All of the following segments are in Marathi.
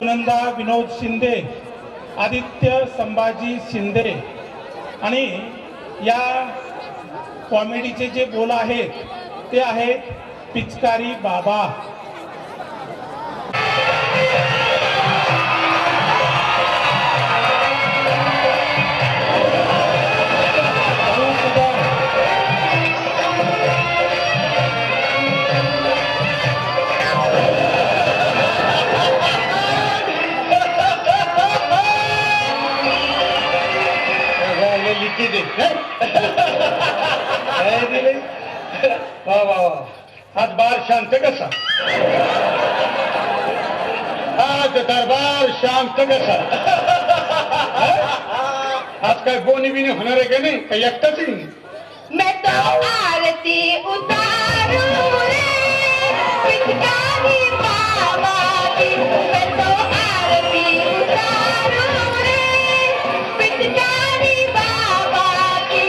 सुनंदा विनोद शिंदे, आदित्य संभाजी शिंदे आणि या कॉमेडीचे जे बोल आहेत ते आहेत पिचकारी बाबा। आज बार शांत कसा, आज दरबार शांत कसा। आज काय बोनी बिनी होणार आहे का नाही, काही एकटाच नाही। मैं तो आरती उतारू रे पिचकारी बाबा की, मैं तो आरती उतारू रे पिचकारी बाबा की,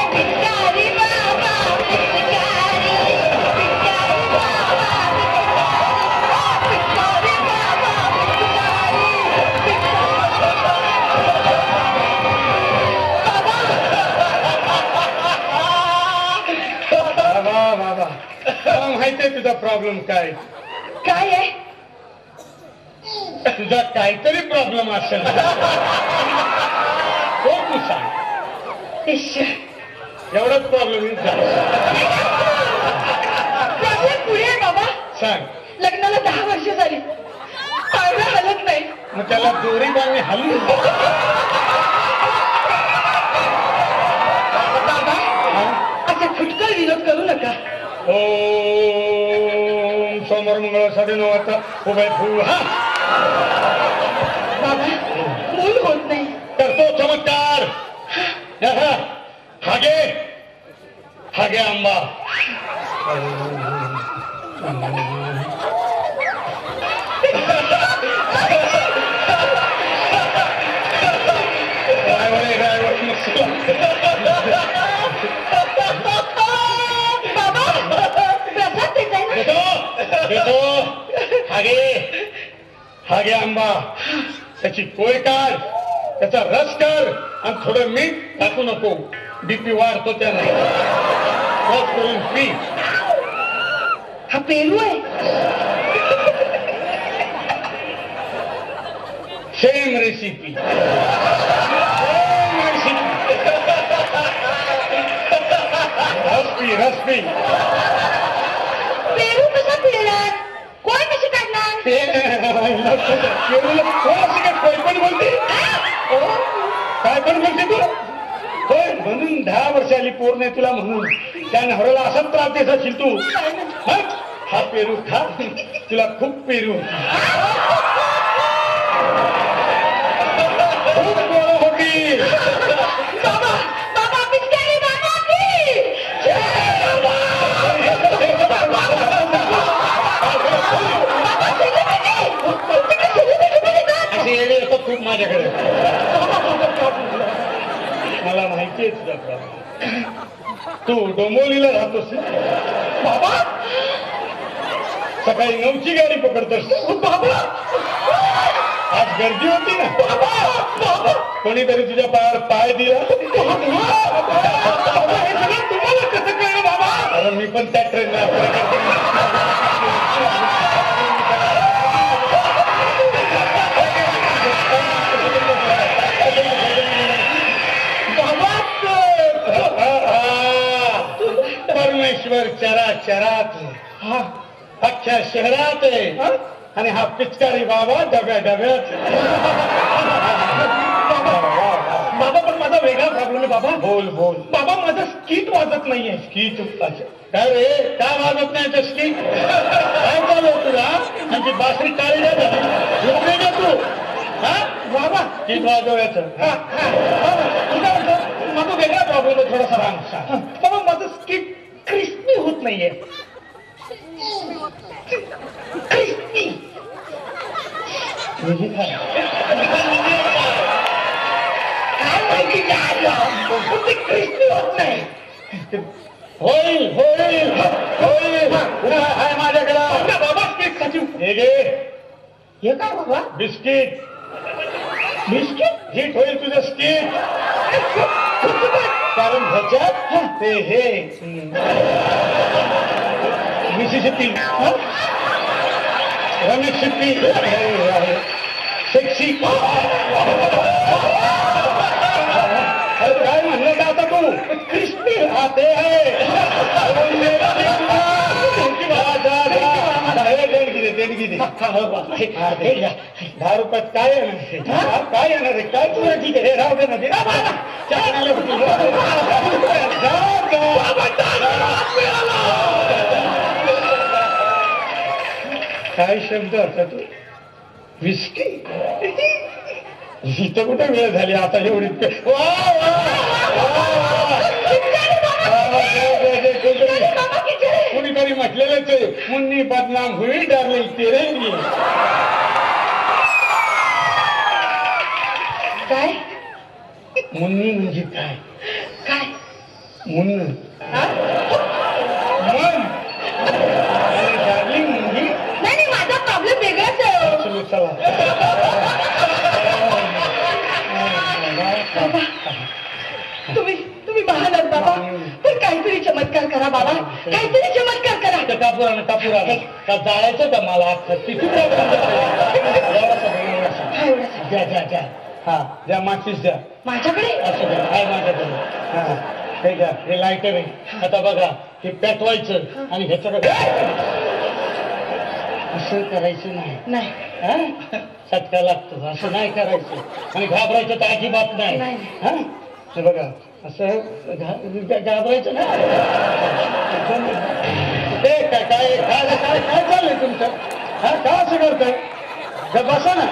पिचकारी बाबा पिचकारी, पिचकारी बाबा पिचकारी, पिचकारी बाबा माहितीये तुझा प्रॉब्लेम काय? काय आहे? तुझा काहीतरी प्रॉब्लेम असेल तो तू सांग। एवढाच प्रॉब्लेम पुढे आहे बाबा। सांग। लग्नाला 10 वर्ष झाली, पावलं हलत नाही। मग त्याला दोरी बांधणे हलू बाबा, असे फुटकळ विनोद करू नका। ओम सोमवार मंगळवार 9:30 वाजता उभे फुल। हा बाबा, मूल होत नाही। करतो चमत्कार। हागे हागे आंबा। हागे हागे आंबा, त्याची पोय काढ, त्याचा रस कर आणि थोडं मीठ टाकू नको, बीपी वाढतो त्याने। रस करून पी। हा पेरू आहे। सेम रेसिपी, रस पी, रस पी। पेरू कसा पिळणार? कोण कशी काढणार? काय पण बोलते, काय पण बोलते तू? होय, म्हणून 10 वर्ष आली पोर नाही तुला, म्हणून त्या नवऱ्याला असाच त्रास देत असेल तू। हा पेरू खा, तुला खूप पेरू खूप गोड होती। बाबा, बाबा पिचकारी बाबा की खूप माझ्याकडे। मला माहितीये तुझा प्रॉब्लेम, तू डोंबिवलीला राहतोस बाबा। सकाळी 9ची गाडी पकडतोस बाबा। आज गर्दी होती ना बाबा, कोणीतरी तुझ्या पायावर पाय दिला। तुम्हाला कसं कळलं बाबा? अरे मी पण त्या ट्रेनला परमेश्वर चराचरात अख्ख्या शहरात आहे, आणि हा पिचकारी बाबा डब्या डब्यात। बाबा, पण माझा वेगळा प्रॉब्लेम आहे बाबा। बोल बोल बाबा, माझं स्कीट वाजत नाहीये। स्कीट काय रे, काय वाजत नाही ते स्कीट? काय चालू तुला? आणि बासरी टाळी तू बाबा स्कीट वाजवायचं। माझा वेगळा प्रॉब्लेम आहे, थोडासा रांग बाबा। माझं स्कीट क्रिस्पी होत नाहीये। क्रिस्पी क्रिस्पी होत नाही। होईल होईल होईल, माझ्याकडे बाबा स्केट साठी हे घे, हे काय बाबा? बिस्किट. बिस्किट? हिट होईल तुझं स्किट. कारण ह्याच्यात ते हे मिसिसिपी, रमेशिपी, सेक्सी. अरे काय म्हणलं का आता तू? क्रिस्पी. हा ते आहे. देणगी दे. 10 रुपयात काय येणार? काय येणार आहे? काय तुला ठीक आहे, राहू दे ना ते. काय शब्द होता तू? विस्की. इथं कुठे वेळ झाली आता एवढी? कुणीतरी म्हटलेलंच आहे, मुन्नी बदनाम हुई डार्लिंग तेरे लिए. काय? मुन्नी म्हणजे काय? काय? मुन्न. मन. डार्लिंग म्हणजे नाही, माझा प्रॉब्लेम वेगळाच आहे. चलो चला. बाबा, तुम्ही महानात बाबा, पण काहीतरी चमत्कार करा बाबा, काहीतरी चमत्कार करा. कापूर आला का जाळायचं का मला? द्या द्या द्या. हा द्या, माचीस द्या. माझ्याकडे असं द्या. काय माझ्याकडे? हा हे घ्या, हे लायटर आहे. आता बघा, हे पेटवायचं आणि ह्याच्याकडे असं करायचं नाही. नाही. चटका लागतो, असं नाही करायचं. आणि घाबरायचं तर अजिबात नाही. हा हे बघा, असं घाबरायचं ना. ते काय काय काय काय काय चाललंय तुमचं? हा का असं करताय? बसा ना.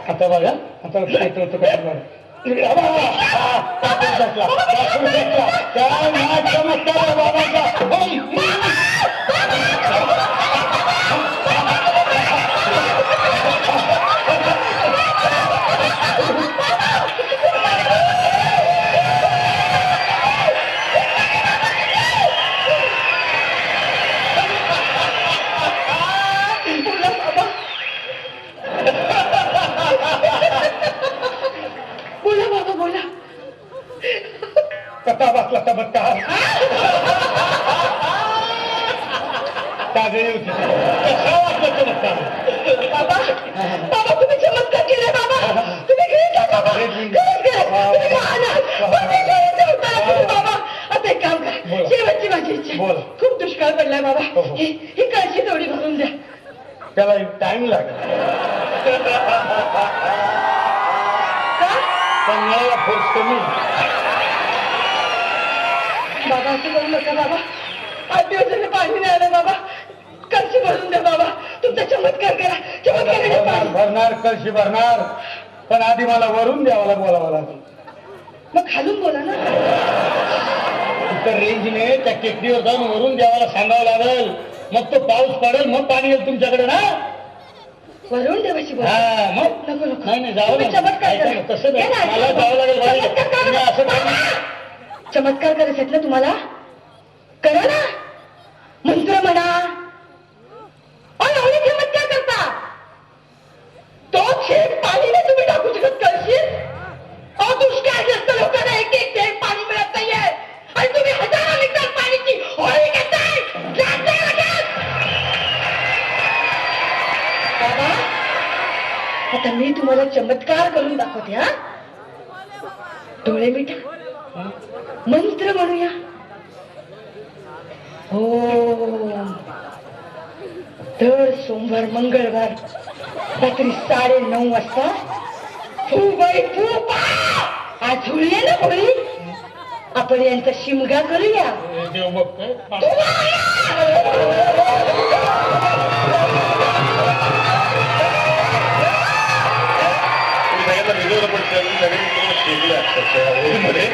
आता बघा, आता पेटवतो काय बघा. चमत्कार बाबाचा. बोला बाबा, बोला. कथा बसला चमत्कार. कसा वाटला चमत्कार? बाबा, बाबा तुम्ही चमत्कार केले बाबा. तुम्ही केले बाबा. तुम्ही महान आहात. बाबा, आता एक काम करा. शेवटची माझी इच्छा. बोला. खूप दुष्काळ पडलाय बाबा. ही कळशी थोडी भरून द्या. त्याला टाइम लागेल. पण मिळायला फोर्स कमी. बाबा असं करू नका बाबा. 8 दिवस झाले पाणी नाही आलं बाबा. कळशी भरून द्या बाबा. तुमचा चमत्कार करा. चमत्कार भरणार, कळशी भरणार, पण आधी मला वरून द्यावाला बोलावं लागेल. मग खालून बोला ना. इतर रेंजने त्या टेकडीवर जाऊन वरून द्यावाला सांगावं लागेल. मग तो पाऊस पडेल, मग पाणी येईल तुमच्याकडे ना. वरून देवाची बोला. हा मग नको नको. नाही जावं तुम्ही चमत्कार करा. तसं नाही, मला जावं लागेल. असं चमत्कार करायचं ना तुम्हाला, करा ना. मंत्र म्हणा. एवढे चमत्कार करता. तो छेद पाणी नाही तुम्ही टाकू शकत कळशीत. दुष्काळग्रस्त लोकांना एक एक थेंब पाणी मिळत नाहीये आणि तुम्ही हजारो लिटर पाण्याची होळी घेताय. बाबा, आता मी तुम्हाला चमत्कार करून दाखवते. हा, डोळे मिठा, मंत्र म्हणूया. हो, दर सोमवार मंगळवार रात्री 9:30 वाजता फू बाई फू पा. आज होळी आहे ना, होळी. आपण यांचा शिमगा करूया. देव बघतोय. सगळ्यांना वेगवेगळं पण सगळे तुम्हाला केलेलं अक्षरशः होळीमध्ये